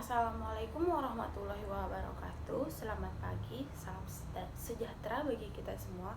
Assalamualaikum warahmatullahi wabarakatuh. Selamat pagi, salam sejahtera bagi kita semua.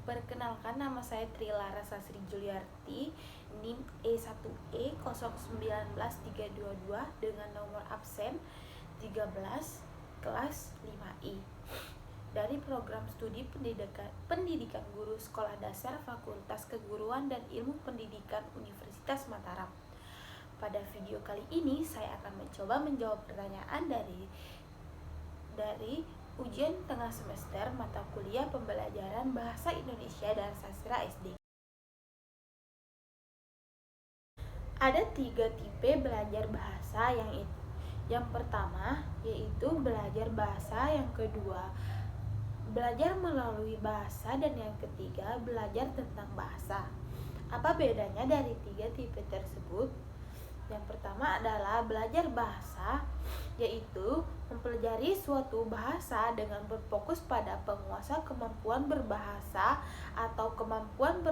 Perkenalkan, nama saya Trilara Sasri Juliarti, NIM E1E019-322 dengan nomor absen 13 kelas 5I dari program studi pendidikan guru sekolah dasar Fakultas Keguruan dan Ilmu Pendidikan Universitas Mataram. Pada video kali ini saya akan mencoba menjawab pertanyaan dari ujian tengah semester mata kuliah pembelajaran Bahasa Indonesia dan Sastra SD. Ada 3 tipe belajar bahasa, yang pertama yaitu belajar bahasa, yang kedua belajar melalui bahasa, dan yang ketiga belajar tentang bahasa. Apa bedanya dari 3 tipe tersebut? Yang pertama adalah belajar bahasa, yaitu mempelajari suatu bahasa dengan berfokus pada penguasaan kemampuan berbahasa atau kemampuan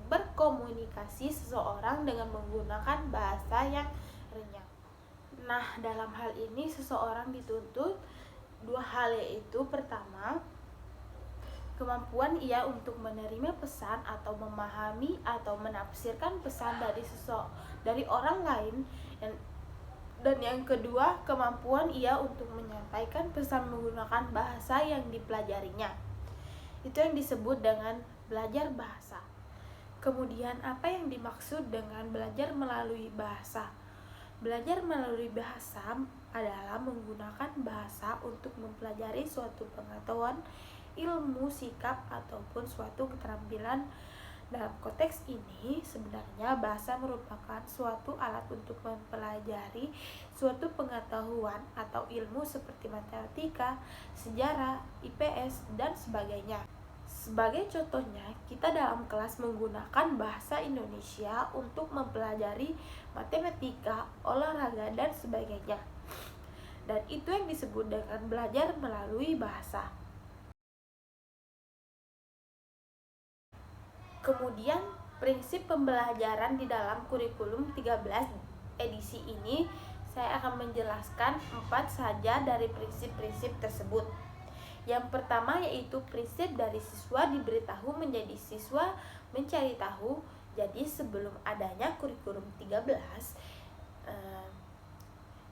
berkomunikasi seseorang dengan menggunakan bahasa yang renyah. Nah, dalam hal ini seseorang dituntut 2 hal, yaitu pertama, kemampuan ia untuk menerima pesan atau memahami atau menafsirkan pesan dari orang lain, dan yang kedua, kemampuan ia untuk menyampaikan pesan menggunakan bahasa yang dipelajarinya. Itu yang disebut dengan belajar bahasa. Kemudian, apa yang dimaksud dengan belajar melalui bahasa? Belajar melalui bahasa adalah menggunakan bahasa untuk mempelajari suatu pengetahuan, ilmu, sikap, ataupun suatu keterampilan. Dalam konteks ini, sebenarnya bahasa merupakan suatu alat untuk mempelajari suatu pengetahuan atau ilmu seperti matematika, sejarah, IPS, dan sebagainya. Sebagai contohnya, kita dalam kelas menggunakan bahasa Indonesia untuk mempelajari matematika, olahraga, dan sebagainya. Dan itu yang disebut dengan belajar melalui bahasa. Kemudian, prinsip pembelajaran di dalam kurikulum 13 edisi ini, saya akan menjelaskan 4 saja dari prinsip-prinsip tersebut. Yang pertama yaitu prinsip dari siswa diberitahu menjadi siswa mencari tahu. Jadi sebelum adanya kurikulum 13,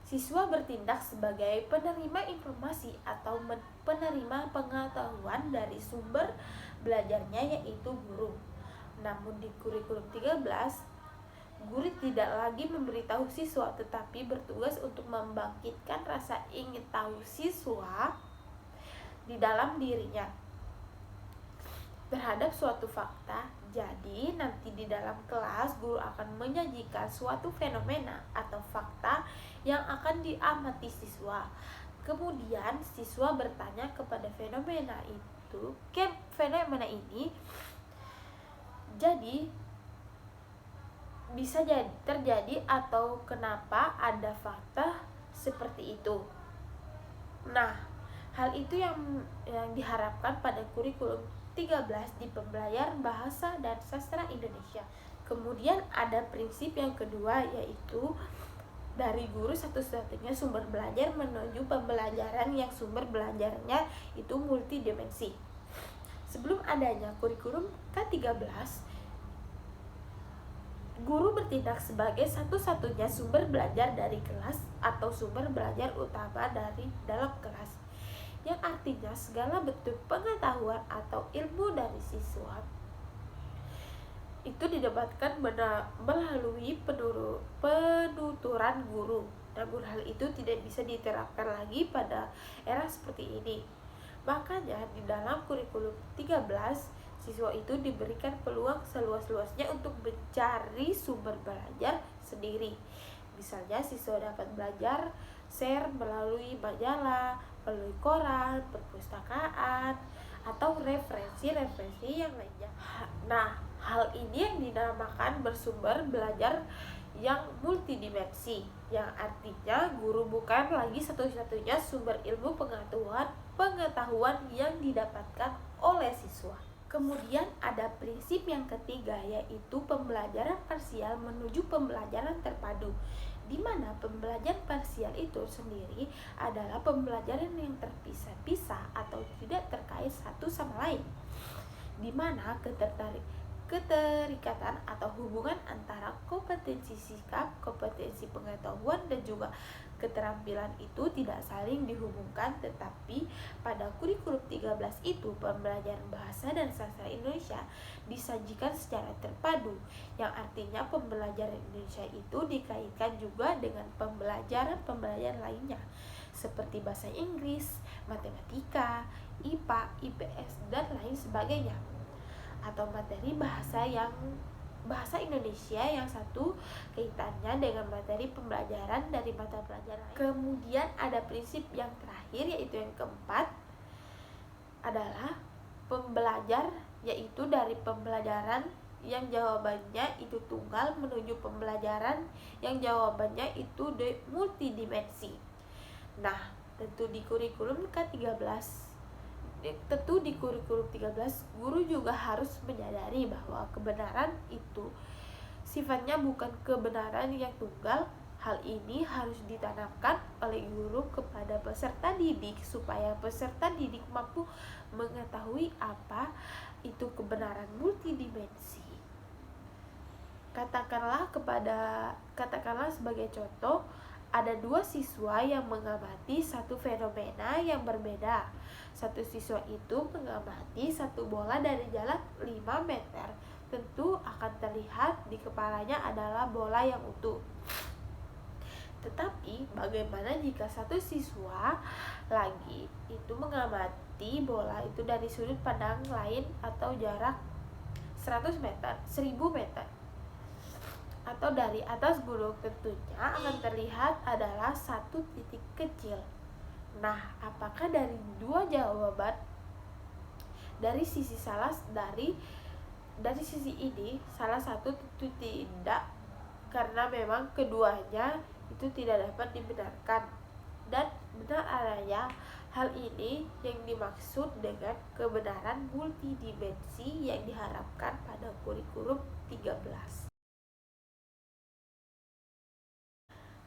siswa bertindak sebagai penerima informasi atau penerima pengetahuan dari sumber belajarnya, yaitu guru. Namun di kurikulum 13, guru tidak lagi memberitahu siswa, tetapi bertugas untuk membangkitkan rasa ingin tahu siswa di dalam dirinya terhadap suatu fakta. Jadi nanti di dalam kelas guru akan menyajikan suatu fenomena atau fakta yang akan diamati siswa. Kemudian siswa bertanya kepada fenomena ini jadi bisa terjadi atau kenapa ada fakta seperti itu. Nah, hal itu yang diharapkan pada kurikulum 13 di pembelajaran Bahasa dan Sastra Indonesia. Kemudian ada prinsip yang kedua, yaitu dari guru satu-satunya sumber belajar menuju pembelajaran yang sumber belajarnya itu multidimensi. Sebelum adanya kurikulum K13, guru bertindak sebagai satu-satunya sumber belajar dari kelas atau sumber belajar utama dari dalam kelas, yang artinya segala bentuk pengetahuan atau ilmu dari siswa itu didapatkan melalui penuturan guru. Namun hal itu tidak bisa diterapkan lagi pada era seperti ini. Makanya di dalam kurikulum 13, siswa itu diberikan peluang seluas-luasnya untuk mencari sumber belajar sendiri. Misalnya siswa dapat belajar share melalui majalah, melalui koran, perpustakaan, atau referensi-referensi yang lainnya. Nah, hal ini yang dinamakan bersumber belajar yang multidimensi, yang artinya guru bukan lagi satu-satunya sumber ilmu pengetahuan yang didapatkan oleh siswa. Kemudian ada prinsip yang ketiga, yaitu pembelajaran parsial menuju pembelajaran terpadu. di mana pembelajaran parsial itu sendiri adalah pembelajaran yang terpisah-pisah atau tidak terkait satu sama lain, di mana keterikatan atau hubungan antara kompetensi sikap, kompetensi pengetahuan, dan juga keterampilan itu tidak saling dihubungkan. Tetapi pada kurikulum 13 itu pembelajaran bahasa dan sastra Indonesia disajikan secara terpadu, yang artinya pembelajaran Indonesia itu dikaitkan juga dengan pembelajaran lainnya seperti bahasa Inggris, matematika, IPA, IPS, dan lain sebagainya, atau materi bahasa Indonesia yang satu kaitannya dengan materi pembelajaran dari mata pelajaran lain. Kemudian ada prinsip yang terakhir, yaitu yang keempat adalah pembelajar, yaitu dari pembelajaran yang jawabannya itu tunggal menuju pembelajaran yang jawabannya itu multidimensi. Nah, tentu di kurikulum ke-13 guru juga harus menyadari bahwa kebenaran itu sifatnya bukan kebenaran yang tunggal. Hal ini harus ditanamkan oleh guru kepada peserta didik supaya peserta didik mampu mengetahui apa itu kebenaran multidimensi. Katakanlah sebagai contoh, ada dua siswa yang mengamati satu fenomena yang berbeda. Satu siswa itu mengamati satu bola dari jarak 5 meter. Tentu akan terlihat di kepalanya adalah bola yang utuh. Tetapi bagaimana jika satu siswa lagi itu mengamati bola itu dari sudut pandang lain atau jarak 100 meter, 1000 meter, atau dari atas gunung? Tentunya akan terlihat adalah satu titik kecil. Nah, apakah dari dua jawaban dari sisi ini salah satu tentu tidak, karena memang keduanya itu tidak dapat dibenarkan. Dan benar adanya hal ini yang dimaksud dengan kebenaran multidimensi yang diharapkan pada kurikulum 13.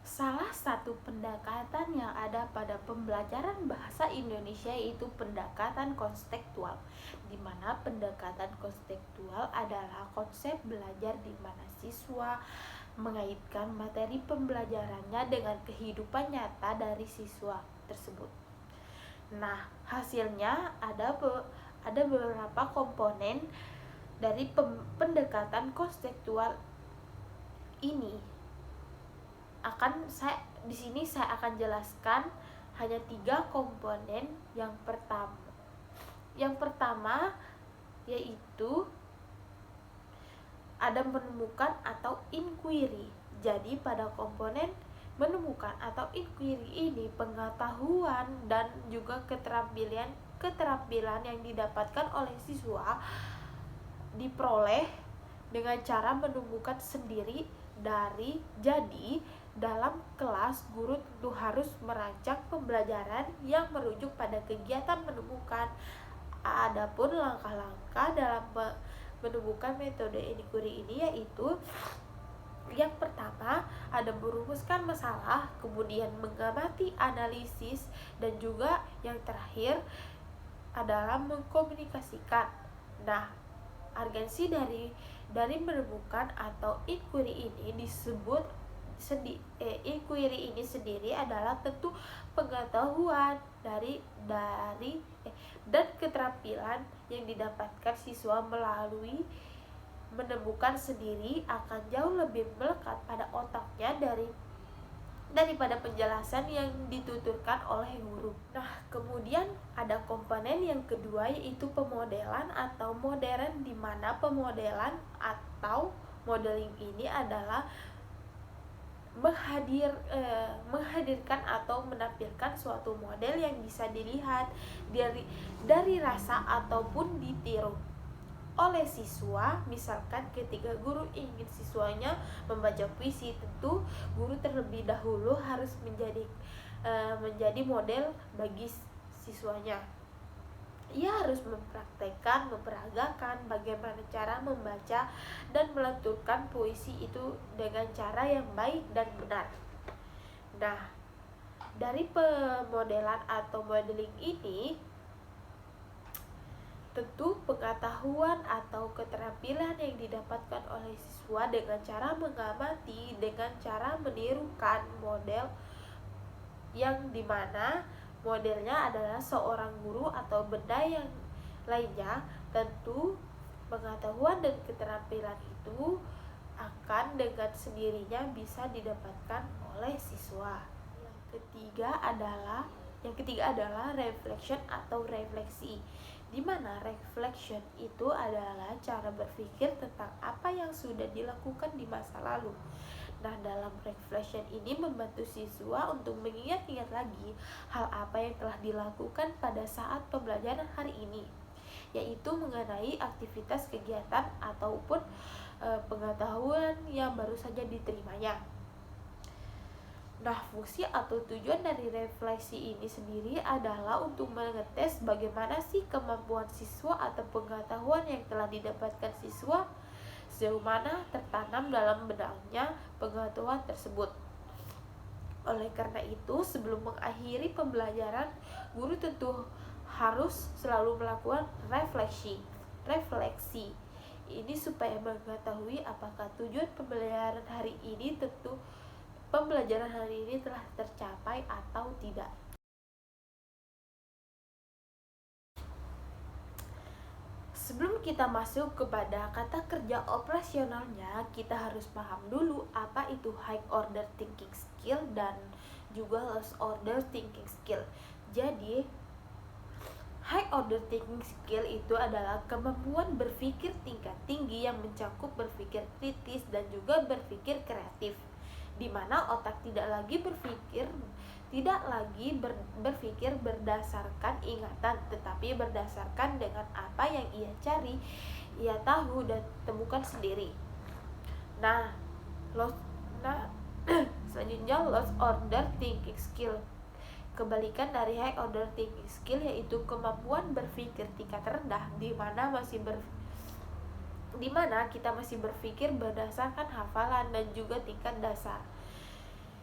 Salah satu pendekatan yang ada pada pembelajaran bahasa Indonesia yaitu pendekatan konstekstual, di mana pendekatan konstekstual adalah konsep belajar di mana siswa mengaitkan materi pembelajarannya dengan kehidupan nyata dari siswa tersebut. Nah, hasilnya ada beberapa komponen dari pendekatan konstekstual ini. Di sini saya akan jelaskan hanya 3 komponen. Yang pertama yaitu ada menemukan atau inquiry. Jadi pada komponen menemukan atau inquiry ini pengetahuan dan juga keterampilan yang didapatkan oleh siswa diperoleh dengan cara menemukan sendiri. Jadi dalam kelas guru tentu harus merancang pembelajaran yang merujuk pada kegiatan menemukan. Adapun langkah-langkah dalam menemukan metode inquiry ini yaitu yang pertama ada merumuskan masalah, kemudian mengamati, analisis, dan juga yang terakhir adalah mengkomunikasikan. Nah, urgensi dari menemukan atau inquiry ini inquiry ini sendiri adalah tentu pengetahuan dan keterampilan yang didapatkan siswa melalui menemukan sendiri akan jauh lebih melekat pada otaknya daripada penjelasan yang dituturkan oleh guru. Nah, kemudian ada komponen yang kedua yaitu pemodelan atau modern, di mana pemodelan atau modeling ini adalah menghadirkan atau menampilkan suatu model yang bisa dilihat dari rasa ataupun ditiru oleh siswa. Misalkan ketika guru ingin siswanya membaca puisi, tentu guru terlebih dahulu harus menjadi model bagi siswanya. Ia harus memperagakan bagaimana cara membaca dan melenturkan puisi itu dengan cara yang baik dan benar. Nah, dari pemodelan atau modeling ini, tentu pengetahuan atau keterampilan yang didapatkan oleh siswa dengan cara mengamati, dengan cara menirukan model yang dimana modelnya adalah seorang guru atau benda yang lainnya. Tentu pengetahuan dan keterampilan itu akan dengan sendirinya bisa didapatkan oleh siswa. Yang ketiga adalah reflection atau refleksi, di mana reflection itu adalah cara berpikir tentang apa yang sudah dilakukan di masa lalu. Nah, dalam reflection ini membantu siswa untuk mengingat-ingat lagi hal apa yang telah dilakukan pada saat pembelajaran hari ini, yaitu mengenai aktivitas kegiatan ataupun pengetahuan yang baru saja diterimanya. Nah, fungsi atau tujuan dari refleksi ini sendiri adalah untuk mengetes bagaimana sih kemampuan siswa atau pengetahuan yang telah didapatkan siswa, sejauh mana tertanam dalam benaknya pengetahuan tersebut. Oleh karena itu, sebelum mengakhiri pembelajaran, guru tentu harus selalu melakukan refleksi. Ini supaya mengetahui apakah tujuan pembelajaran hari ini telah tercapai atau tidak. Sebelum kita masuk kepada kata kerja operasionalnya, kita harus paham dulu apa itu high order thinking skill dan juga low order thinking skill. Jadi, high order thinking skill itu adalah kemampuan berpikir tingkat tinggi yang mencakup berpikir kritis dan juga berpikir kreatif, di mana otak tidak lagi berpikir berdasarkan ingatan, tetapi berdasarkan dengan apa yang ia cari, ia tahu dan temukan sendiri. Selanjutnya low order thinking skill. Kebalikan dari high order thinking skill yaitu kemampuan berpikir tingkat rendah, di mana kita masih berpikir berdasarkan hafalan dan juga tingkat dasar,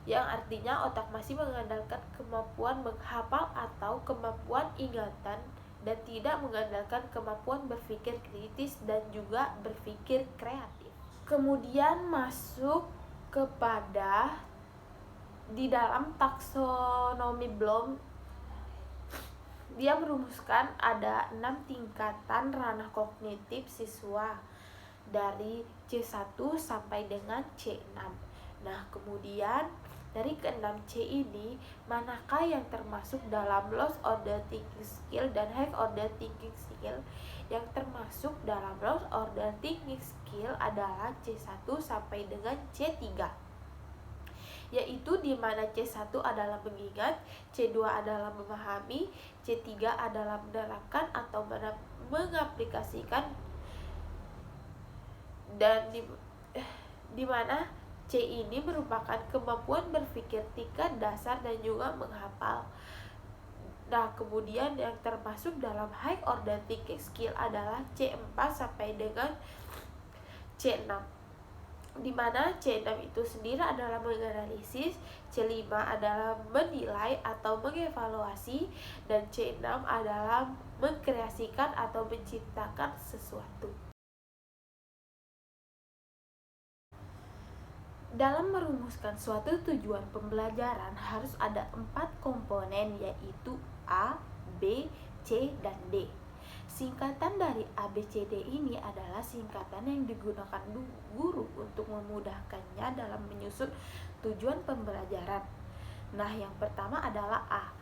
yang artinya otak masih mengandalkan kemampuan menghafal atau kemampuan ingatan dan tidak mengandalkan kemampuan berpikir kritis dan juga berpikir kreatif. Kemudian masuk kepada di dalam taksonomi Bloom, dia merumuskan ada 6 tingkatan ranah kognitif siswa dari C1 sampai dengan C6. Nah, kemudian dari ke-6 C ini, manakah yang termasuk dalam low order thinking skill dan high order thinking skill? Yang termasuk dalam low order thinking skill adalah C1 sampai dengan C3. Yaitu di mana C1 adalah mengingat, C2 adalah memahami, C3 adalah menerapkan atau mengaplikasikan, dan di mana C ini merupakan kemampuan berpikir tingkat dasar dan juga menghafal. Nah, kemudian yang termasuk dalam high order thinking skill adalah C4 sampai dengan C6. Di mana C6 itu sendiri adalah menganalisis, C5 adalah menilai atau mengevaluasi, dan C6 adalah mengkreasikan atau menciptakan sesuatu. Dalam merumuskan suatu tujuan pembelajaran harus ada 4 komponen, yaitu A, B, C, dan D. Singkatan dari A, B, C, D ini adalah singkatan yang digunakan guru untuk memudahkannya dalam menyusun tujuan pembelajaran. Nah, yang pertama adalah A.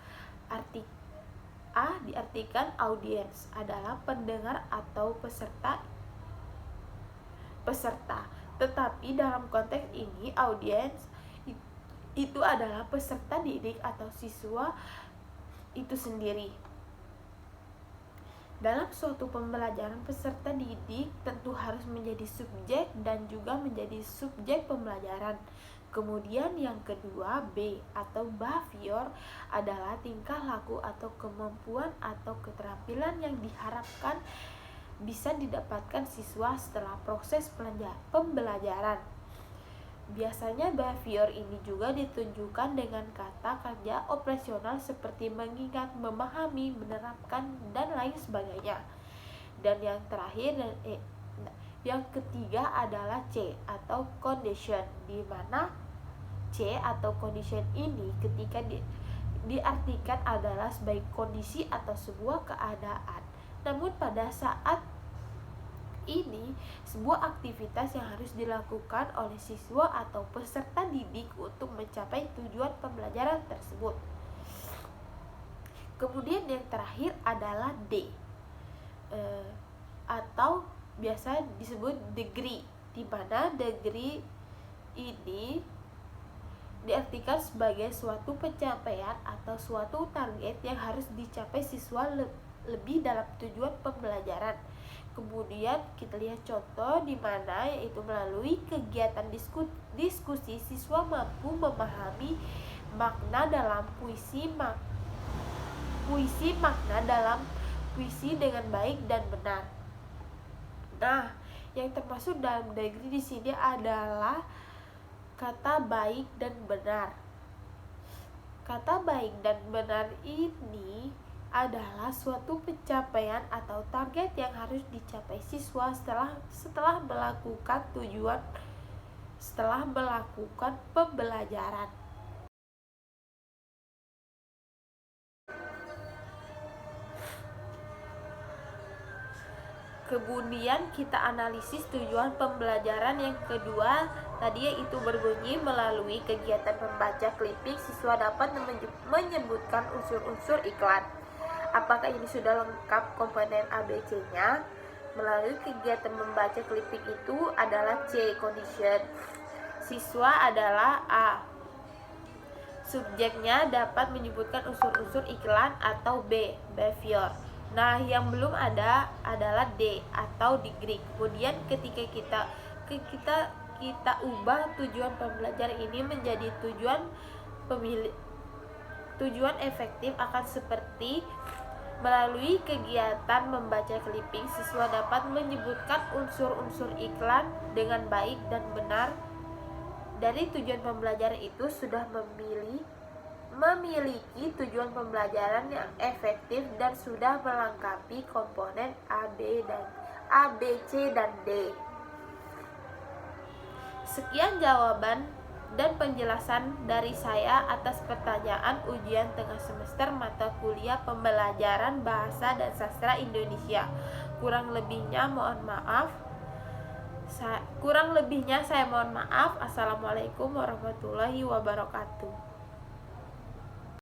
A diartikan audiens, adalah pendengar atau peserta. Tetapi dalam konteks ini, audiens itu adalah peserta didik atau siswa itu sendiri. Dalam suatu pembelajaran, peserta didik tentu harus menjadi subjek dan juga menjadi subjek pembelajaran. Kemudian yang kedua, B atau behavior adalah tingkah laku atau kemampuan atau keterampilan yang diharapkan bisa didapatkan siswa setelah proses pembelajaran. Biasanya behavior ini juga ditunjukkan dengan kata kerja operasional seperti mengingat, memahami, menerapkan, dan lain sebagainya. Dan yang terakhir yang ketiga adalah C atau condition, di mana C atau condition ini ketika diartikan adalah sebagai kondisi atau sebuah keadaan. Namun pada saat ini sebuah aktivitas yang harus dilakukan oleh siswa atau peserta didik untuk mencapai tujuan pembelajaran tersebut. Kemudian yang terakhir adalah D atau biasa disebut degree, di mana degree ini diartikan sebagai suatu pencapaian atau suatu target yang harus dicapai siswa lebih dalam tujuan pembelajaran. Kemudian kita lihat contoh di mana, yaitu melalui kegiatan diskusi siswa mampu memahami makna dalam puisi makna dalam puisi dengan baik dan benar. Nah, yang termasuk dalam degree di sini adalah kata baik dan benar. Kata baik dan benar ini adalah suatu pencapaian atau target yang harus dicapai siswa setelah melakukan pembelajaran. Kemudian kita analisis tujuan pembelajaran yang kedua tadi, yaitu berbunyi melalui kegiatan membaca clipping siswa dapat menyebutkan unsur-unsur iklan. Apakah ini sudah lengkap komponen ABC-nya? Melalui kegiatan membaca clipping itu adalah C, condition. Siswa adalah A. Subjeknya dapat menyebutkan unsur-unsur iklan atau B, behavior. Nah, yang belum ada adalah D atau degree. Kemudian ketika kita ubah tujuan pembelajaran ini menjadi tujuan efektif akan seperti melalui kegiatan membaca clipping siswa dapat menyebutkan unsur-unsur iklan dengan baik dan benar. Dari tujuan pembelajaran itu sudah memiliki tujuan pembelajaran yang efektif dan sudah melengkapi komponen A, B, C, dan D. Sekian jawaban dan penjelasan dari saya atas pertanyaan ujian tengah semester mata kuliah pembelajaran Bahasa dan Sastra Indonesia. Kurang lebihnya saya mohon maaf. Assalamualaikum warahmatullahi wabarakatuh.